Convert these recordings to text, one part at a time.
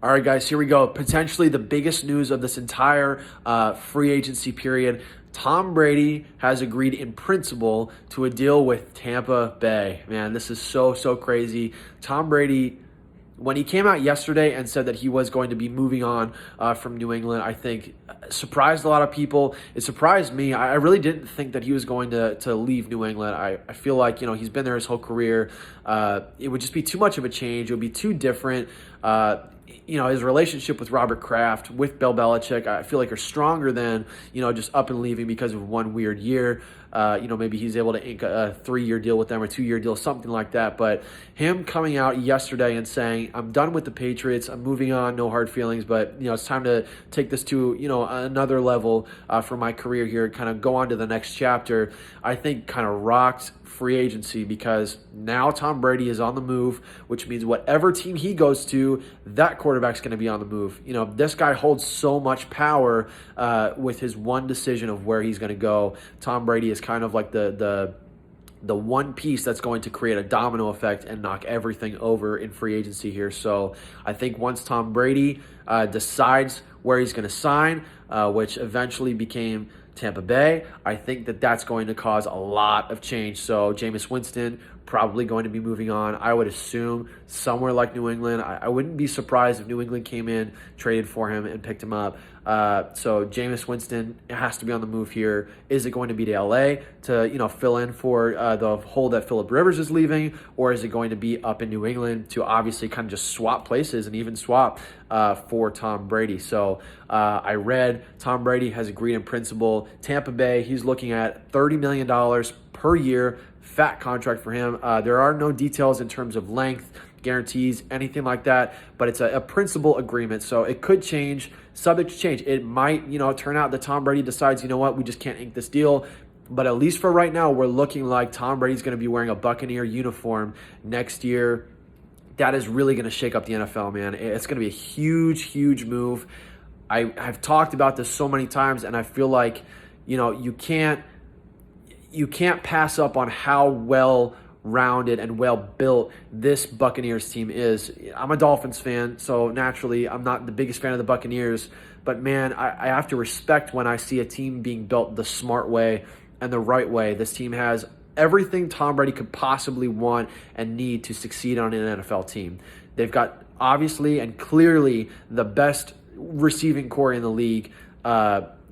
All right, guys, here we go. Potentially the biggest news of this entire free agency period. Tom Brady has agreed in principle to a deal with Tampa Bay. Man, this is so crazy. Tom Brady, when he came out yesterday and said that he was going to be moving on from New England, I think surprised a lot of people. It surprised me. I really didn't think that he was going to leave New England. I feel like, he's been there his whole career. It would just be too much of a change. It would be too different. His relationship with Robert Kraft, with Bill Belichick, I feel like are stronger than, just up and leaving because of one weird year. Maybe he's able to ink a 3-year deal with them or 2-year deal, something like that. But him coming out yesterday and saying, I'm done with the Patriots, I'm moving on, no hard feelings, but, it's time to take this to, another level for my career here, kind of go on to the next chapter, I think kind of rocked free agency, because now Tom Brady is on the move, which means whatever team he goes to, that quarterback's going to be on the move. This guy holds so much power with his one decision of where he's going to go. Tom Brady is kind of like the one piece that's going to create a domino effect and knock everything over in free agency here. So I think once Tom Brady decides where he's going to sign, which eventually became Tampa Bay, I think that that's going to cause a lot of change. So Jameis Winston probably going to be moving on. I would assume somewhere like New England. I wouldn't be surprised if New England came in, traded for him, and picked him up. So Jameis Winston has to be on the move here. Is it going to be to LA to fill in for the hole that Phillip Rivers is leaving, or is it going to be up in New England to obviously kind of just swap places and even swap for Tom Brady? So I read Tom Brady has agreed in principle. Tampa Bay, he's looking at $30 million per year, fat contract for him. There are no details in terms of length, guarantees, anything like that, but it's a principal agreement, so it could change, subject to change. It might, turn out that Tom Brady decides, we just can't ink this deal, but at least for right now, we're looking like Tom Brady's going to be wearing a Buccaneer uniform next year. That is really going to shake up the NFL, man. It's going to be a huge move. I've talked about this so many times, and I feel like, you can't pass up on how well-rounded and well-built this Buccaneers team is. I'm a Dolphins fan, so naturally I'm not the biggest fan of the Buccaneers, but man, I have to respect when I see a team being built the smart way and the right way. This team has everything Tom Brady could possibly want and need to succeed on an NFL team. They've got obviously and clearly the best receiving core in the league.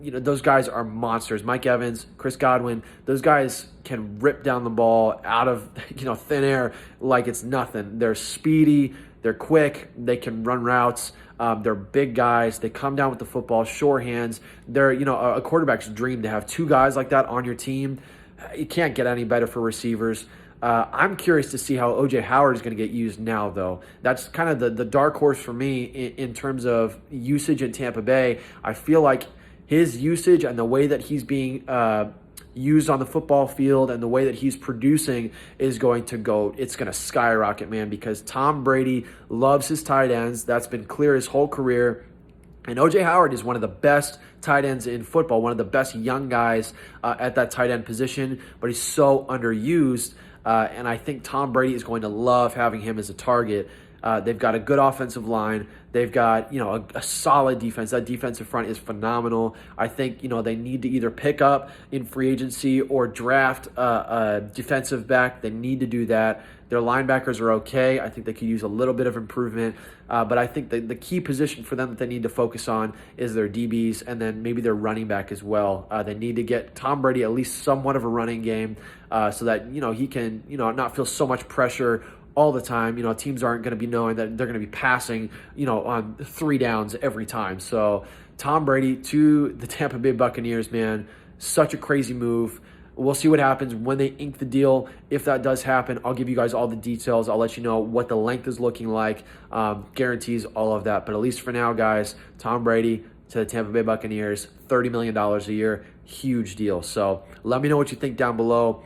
Those guys are monsters. Mike Evans, Chris Godwin, those guys can rip down the ball out of thin air like it's nothing. They're speedy, they're quick, they can run routes. They're big guys. They come down with the football, sure hands. They're a quarterback's dream to have two guys like that on your team. You can't get any better for receivers. I'm curious to see how O.J. Howard is going to get used now, though. That's kind of the dark horse for me in terms of usage in Tampa Bay. I feel like his usage and the way that he's being used on the football field and the way that he's producing is going to skyrocket, man, because Tom Brady loves his tight ends. That's been clear his whole career. And O.J. Howard is one of the best tight ends in football, one of the best young guys at that tight end position, but he's so underused. And I think Tom Brady is going to love having him as a target. They've got a good offensive line. They've got, a solid defense. That defensive front is phenomenal. I think, they need to either pick up in free agency or draft a defensive back. They need to do that. Their linebackers are okay. I think they could use a little bit of improvement. But I think the key position for them that they need to focus on is their DBs and then maybe their running back as well. They need to get Tom Brady at least somewhat of a running game so that, he can, not feel so much pressure all the time. Teams aren't going to be knowing that they're going to be passing, on 3 downs every time. So Tom Brady to the Tampa Bay Buccaneers, man, such a crazy move. We'll see what happens when they ink the deal. If that does happen, I'll give you guys all the details. I'll let you know what the length is looking like, guarantees, all of that. But at least for now, guys, Tom Brady to the Tampa Bay Buccaneers, $30 million a year, huge deal. So let me know what you think down below.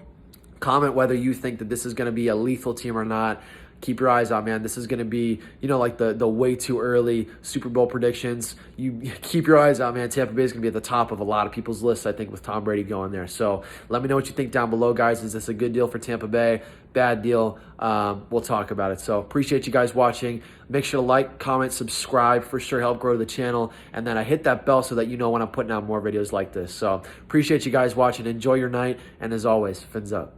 Comment whether you think that this is going to be a lethal team or not. keep your eyes out, man. This is going to be, like the way too early Super Bowl predictions. You keep your eyes out, man. Tampa Bay is going to be at the top of a lot of people's lists, I think, with Tom Brady going there. So let me know what you think down below, guys. Is this a good deal for Tampa Bay? Bad deal? We'll talk about it. So appreciate you guys watching. Make sure to like, comment, subscribe. For sure, help grow the channel. And then I hit that bell so that you know when I'm putting out more videos like this. So appreciate you guys watching. Enjoy your night. And as always, fins up.